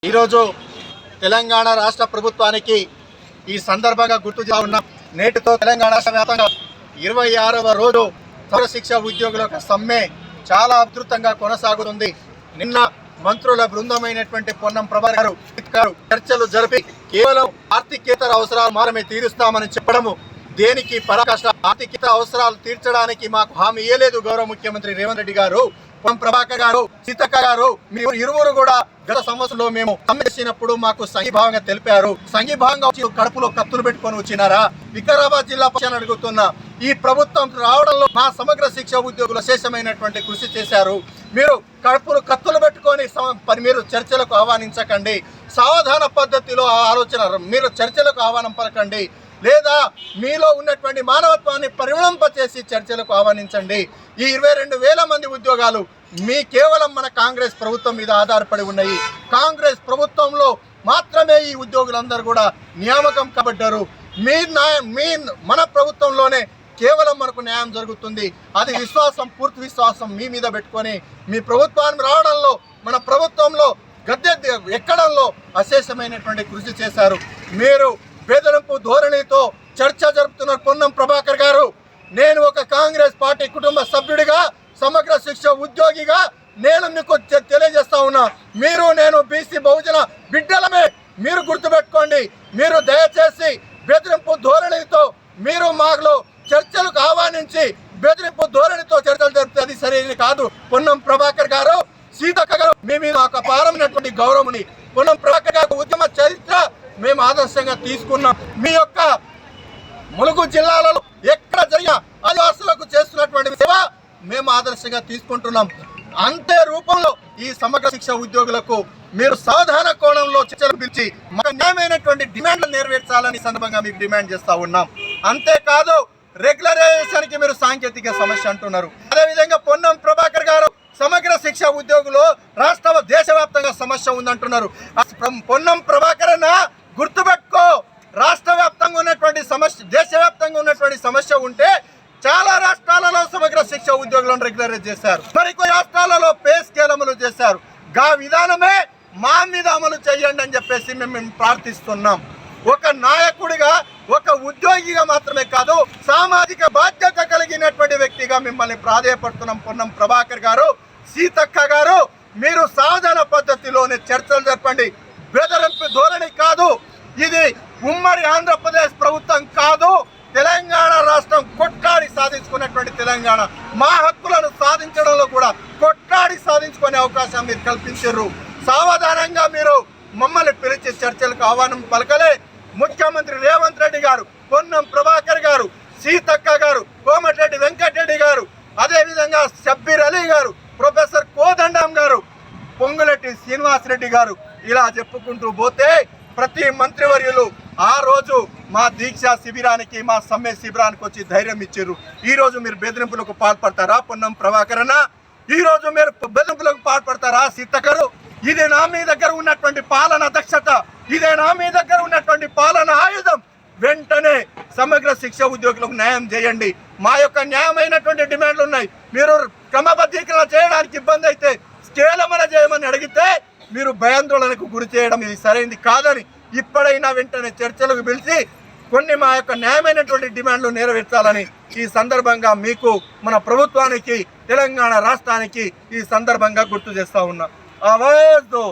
ఈరోజు తెలంగాణ రాష్ట్ర ప్రభుత్వానికి ఈ సందర్భంగా గుర్తు చేస్తున్న నేటితో తెలంగాణ రాష్ట్ర వ్యాప్తంగా 26వ రోజు సర్వశిక్ష ఉద్యోగుల సమ్మె చాలా ఉధృతంగా కొనసాగుతుంది. నిన్న మంత్రుల బృందమైనటువంటి పొన్నం ప్రభాకర్ గారు చర్చలు జరిపి కేవలం ఆర్థికేతర అవసరాలు మాత్రమే తీరుస్తామని చెప్పడము దేనికి పరాకాష్ట. ఆర్థికేతర అవసరాలు తీర్చడానికి మాకు హామీ ఇవ్వలేదు గౌరవ ముఖ్యమంత్రి రేవంత్ రెడ్డి గారు. పొన్నం ప్రభాకర్ గారు, సీతక్క గారు, మీరు ఇరువురు కూడా గత సంవత్సరంలో మేము సమ్మె చేసినప్పుడు మాకు సంఘీభావంగా తెలిపారు. సంఘీభావంగా వచ్చి కడుపులో కత్తులు పెట్టుకొని వచ్చినారా? వికారాబాద్ జిల్లా పక్షాన్ని అడుగుతున్నా, ఈ ప్రభుత్వం రావడంలో మా సమగ్ర శిక్ష ఉద్యోగులు విశేషమైనటువంటి కృషి చేశారు. మీరు కడుపులు కత్తులు పెట్టుకొని మీరు చర్చలకు ఆహ్వానించకండి. సావధాన పద్ధతిలో ఆలోచన, మీరు చర్చలకు ఆహ్వానం పలకండి, లేదా మీలో ఉన్నటువంటి మానవత్వాన్ని పరిమళింపచేసి చర్చలకు ఆహ్వానించండి. ఈ 22,000 మంది ఉద్యోగాలు కేవలం మన కాంగ్రెస్ ప్రభుత్వం మీద ఆధారపడి ఉన్నాయి. కాంగ్రెస్ ప్రభుత్వంలో మాత్రమే ఈ ఉద్యోగులందరూ కూడా నియామకం కాబడ్డారు. మన ప్రభుత్వంలోనే కేవలం మనకు న్యాయం జరుగుతుంది. అది విశ్వాసం, పూర్తి విశ్వాసం మీ మీద పెట్టుకొని మీ ప్రభుత్వాన్ని రావడంలో, మన ప్రభుత్వంలో గద్దె ఎక్కడంలో అశేషమైనటువంటి కృషి చేశారు. మీరు బెదిరింపు ధోరణితో చర్చ జరుపుతున్నారు పొన్నం ప్రభాకర్ గారు. నేను ఒక కాంగ్రెస్ పార్టీ కుటుంబ సభ్యుడిగా, సమగ్ర శిక్ష ఉద్యోగిగా నేను మీకు తెలియజేస్తా ఉన్నా, మీరు నేను బీసీ బహుజన బిడ్డలమే. మీరు గుర్తుపెట్టుకోండి. మీరు దయచేసి బెదిరింపు ధోరణితో మీరు మాలో చర్చలకు ఆహ్వానించి బెదిరింపు ధోరణితో చర్చలు జరిపితే అది సరైనది కాదు. పొన్నం ప్రభాకర్ గారు, సీతక్క గారు, మీ మీద ఒక అపారమైనటువంటి గౌరవం. పొన్నం ప్రభాకర్ గారు ఉద్యమ చరిత్ర మేము ఆదర్శంగా తీసుకున్నాం. మీ యొక్క ములుగు జిల్లాలలో ఎక్కడ జరిగిన ఆదివాసులకు చేస్తున్నటువంటి సేవ మేము ఆదర్శంగా తీసుకుంటున్నాం. అంతే రూపంలో ఈ సమగ్ర శిక్ష ఉద్యోగులకు మీరు సాధారణ కోణంలో చర్చలు పిలిచి మాకు న్యాయమైనటువంటి డిమాండ్లు నెరవేర్చాలని సందర్భంగా మీకు డిమాండ్ చేస్తా ఉన్నాం. అంతేకాదు, రెగ్యులరైజేషన్కి మీరు సాంకేతిక సమస్య అంటున్నారు. అదేవిధంగా పొన్నం ప్రభాకర్ గారు సమగ్ర శిక్ష ఉద్యోగులు దేశవ్యాప్తంగా సమస్య ఉందంటున్నారు. పొన్నం ప్రభాకర్ అన్న గుర్తుపెట్టుకో, రాష్ట్ర వ్యాప్తంగా ఉన్నటువంటి సమస్య, దేశవ్యాప్తంగా ఉన్నటువంటి సమస్య ఉంటే చాలా రాష్ట్రాలలో సమగ్ర శిక్ష ఉద్యోగులను రెగ్యులరైజ్ చేశారు. మరికొన్ని రాష్ట్రాలలో పే స్కేల్ అమలు చేశారు. గా విధానమే మా మీద అమలు చేయండి అని చెప్పేసి మేము ప్రార్థిస్తున్నాం. ఒక నాయకుడిగా, ఒక ఉద్యోగిగా మాత్రమే కాదు, సామాజిక బాధ్యత కలిగినటువంటి వ్యక్తిగా మిమ్మల్ని ప్రాధేయపడుతున్నాం. పొన్నం ప్రభాకర్ గారు, సీతక్క గారు, మీరు సాధన పద్ధతిలోనే చర్చలు జరపండి. బెదరింపు ధోరణి కాదు. ఇది ఉమ్మడి ఆంధ్రప్రదేశ్ ప్రభుత్వం కాదు. తెలంగాణ రాష్ట్రం కొట్లాడి సాధించుకున్నటువంటి తెలంగాణ. మా హక్కులను సాధించడంలో కూడా కొట్లాడి సాధించుకునే అవకాశం మీరు కల్పించారు. సావధానంగా మీరు మమ్మల్ని పిలిచి చర్చలకు ఆహ్వానం పలకలే. ముఖ్యమంత్రి రేవంత్ రెడ్డి గారు, పొన్నం ప్రభాకర్ గారు, సీతక్క గారు, కోమటిరెడ్డి వెంకటరెడ్డి గారు, అదేవిధంగా షబ్బీర్ అలీ గారు, ప్రొఫెసర్ కోదండం గారు, పొంగులెట్టి శ్రీనివాసరెడ్డి గారు, ఇలా చెప్పుకుంటూ పోతే ప్రతి మంత్రివర్యులు ఆ రోజు మా దీక్షా శిబిరానికి, మా సమ్మె శిబిరానికి వచ్చి ధైర్యం ఇచ్చారు. ఈరోజు మీరు బెదిరింపులకు పాల్పడతారా పొన్నం ప్రభాకర్ అన్న? ఈరోజు మీరు బెదిరింపులకు పాల్పడతారా సీతక్కరు? ఇదే నా మీ దగ్గర ఉన్నటువంటి పాలన దక్షత, ఇదే నా మీ దగ్గర ఉన్నటువంటి పాలన ఆయుధం. వెంటనే సమగ్ర శిక్ష ఉద్యోగులకు న్యాయం చేయండి. మా యొక్క న్యాయమైనటువంటి డిమాండ్లు ఉన్నాయి. మీరు క్రమబద్ధీకరణ చేయడానికి ఇబ్బంది అయితే స్కేల్ అమలు చేయమని అడిగితే మీరు భయాందోళనకు గురి చేయడం ఇది సరైనది కాదని ఇప్పుడైనా వెంటనే చర్చలకు పిలిచి కొన్ని మా యొక్క న్యాయమైనటువంటి డిమాండ్లు నెరవేర్చాలని ఈ సందర్భంగా మీకు, మన ప్రభుత్వానికి, తెలంగాణ రాష్ట్రానికి ఈ సందర్భంగా గుర్తు చేస్తా ఉన్నా. ఆవాజ్ దో.